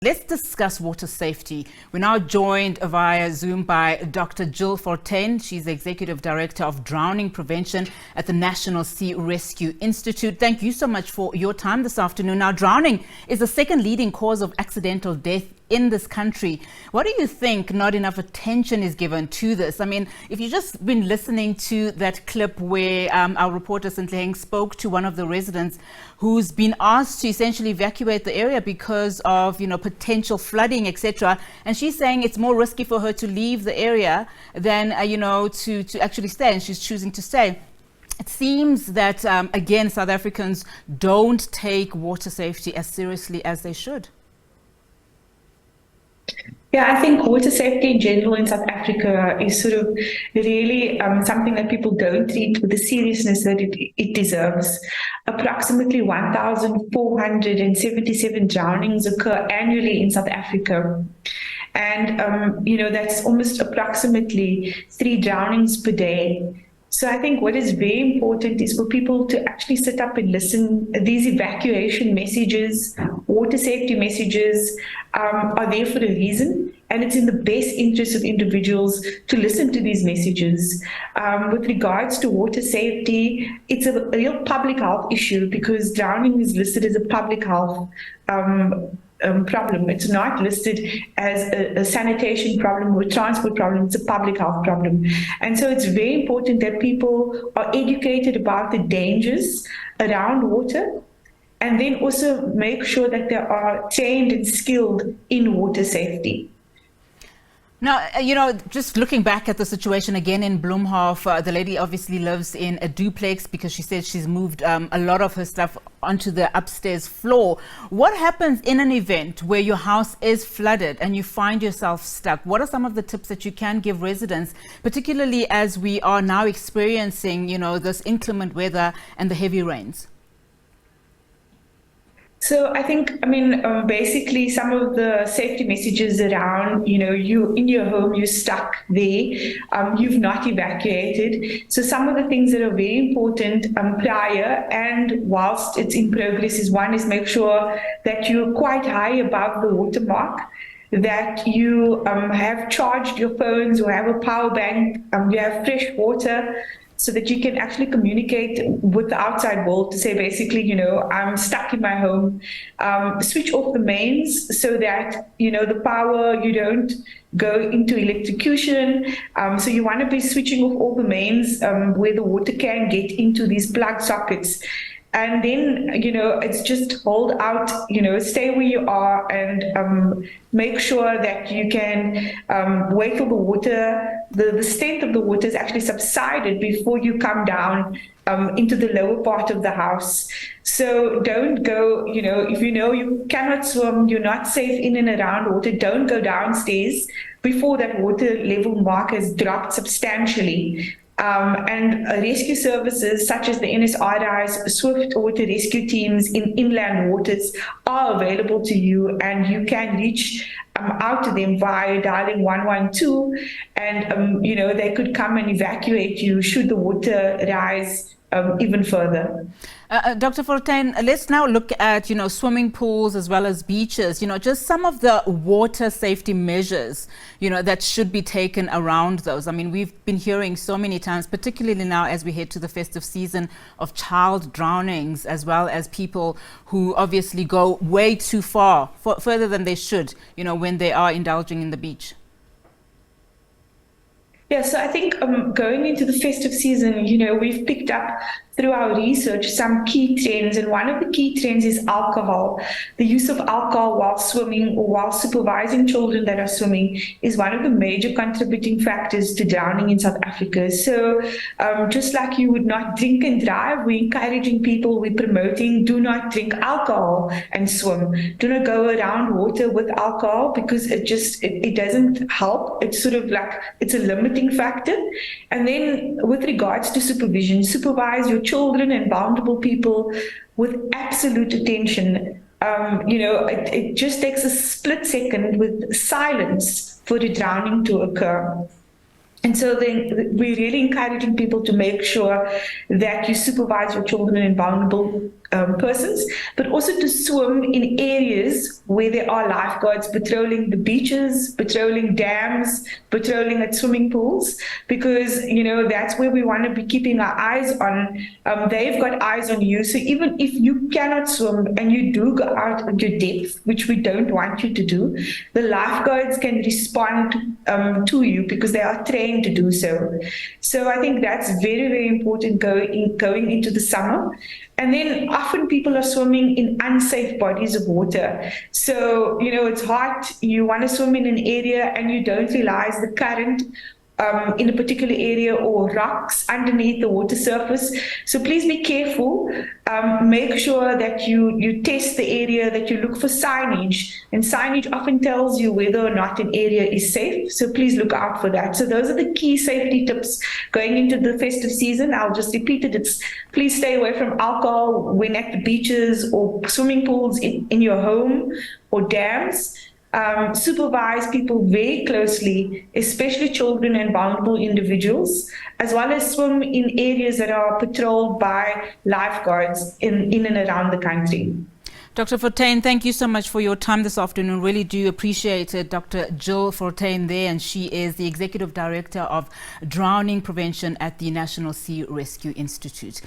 Let's discuss water safety. We're now joined via Zoom by Dr. Jill Fortuin. She's the Executive Director of Drowning Prevention at the National Sea Rescue Institute. Thank you so much for your time this afternoon. Now, drowning is the second leading cause of accidental death in this country. What do you think not enough attention is given to this? I mean, if you've just been listening to that clip where our reporter Sentleng spoke to one of the residents who's been asked to essentially evacuate the area because of, potential flooding, etc. And she's saying it's more risky for her to leave the area than, to actually stay, and she's choosing to stay. It seems that, again, South Africans don't take water safety as seriously as they should. Yeah, I think water safety in general in South Africa is sort of really something that people don't treat with the seriousness that it deserves. Approximately 1,477 drownings occur annually in South Africa. And, that's almost approximately 3 drownings per day. So I think what is very important is for people to actually sit up and listen. These evacuation messages, water safety messages are there for a reason, and it's in the best interest of individuals to listen to these messages. With regards to water safety, it's a real public health issue because drowning is listed as a public health problem. It's not listed as a sanitation problem or a transport problem. It's a public health problem. And so it's very important that people are educated about the dangers around water, and then also make sure that they are trained and skilled in water safety. Now, just looking back at the situation again in Bloemhof, the lady obviously lives in a duplex because she said she's moved a lot of her stuff onto the upstairs floor. What happens in an event where your house is flooded and you find yourself stuck? What are some of the tips that you can give residents, particularly as we are now experiencing, this inclement weather and the heavy rains? So I think, basically some of the safety messages around, you in your home, you're stuck there, you've not evacuated. So some of the things that are very important prior and whilst it's in progress is one is make sure that you're quite high above the watermark, that you have charged your phones or have a power bank, you have fresh water, so that you can actually communicate with the outside world to say, basically, I'm stuck in my home. Switch off the mains so that, the power, you don't go into electrocution. So you want to be switching off all the mains where the water can get into these plug sockets. And then, it's just hold out, stay where you are and make sure that you can wait till the water, the strength of the water is actually subsided before you come down into the lower part of the house. So don't go, if you cannot swim, you're not safe in and around water, don't go downstairs before that water level mark has dropped substantially. And rescue services such as the NSRI's swift water rescue teams in inland waters are available to you, and you can reach out to them via dialing 112, and they could come and evacuate you should the water rise even further. Dr. Fortuin, let's now look at, swimming pools as well as beaches, just some of the water safety measures, that should be taken around those. I mean, we've been hearing so many times, particularly now as we head to the festive season, of child drownings, as well as people who obviously go way too far, further than they should, when they are indulging in the beach. Yeah, so I think going into the festive season, we've picked up through our research some key trends, and one of the key trends is alcohol. The use of alcohol while swimming or while supervising children that are swimming is one of the major contributing factors to drowning in South Africa. So just like you would not drink and drive, we're encouraging people, we're promoting, do not drink alcohol and swim. Do not go around water with alcohol because it doesn't help. It's sort of like, it's a limiting factor. And then with regards to supervision, supervise your children and vulnerable people with absolute attention. It just takes a split second with silence for the drowning to occur. And so then we're really encouraging people to make sure that you supervise your children and vulnerable persons, but also to swim in areas where there are lifeguards patrolling the beaches, patrolling dams, patrolling at swimming pools, because that's where we want to be keeping our eyes on. They've got eyes on you, so even if you cannot swim and you do go out at your depth, which we don't want you to do, the lifeguards can respond to you because they are trained to do so. So I think that's very, very important going into the summer. And then often people are swimming in unsafe bodies of water. So, it's hot, you want to swim in an area and you don't realize the current in a particular area or rocks underneath the water surface. So please be careful. Make sure that you test the area, that you look for signage. And signage often tells you whether or not an area is safe. So please look out for that. So those are the key safety tips going into the festive season. I'll just repeat it. It's please stay away from alcohol when at the beaches or swimming pools in your home or dams. Supervise people very closely, especially children and vulnerable individuals, as well as swim in areas that are patrolled by lifeguards in and around the country. Dr. Fortuin, thank you so much for your time this afternoon. Really do appreciate it. Dr. Jill Fortuin there, and she is the Executive Director of Drowning Prevention at the National Sea Rescue Institute.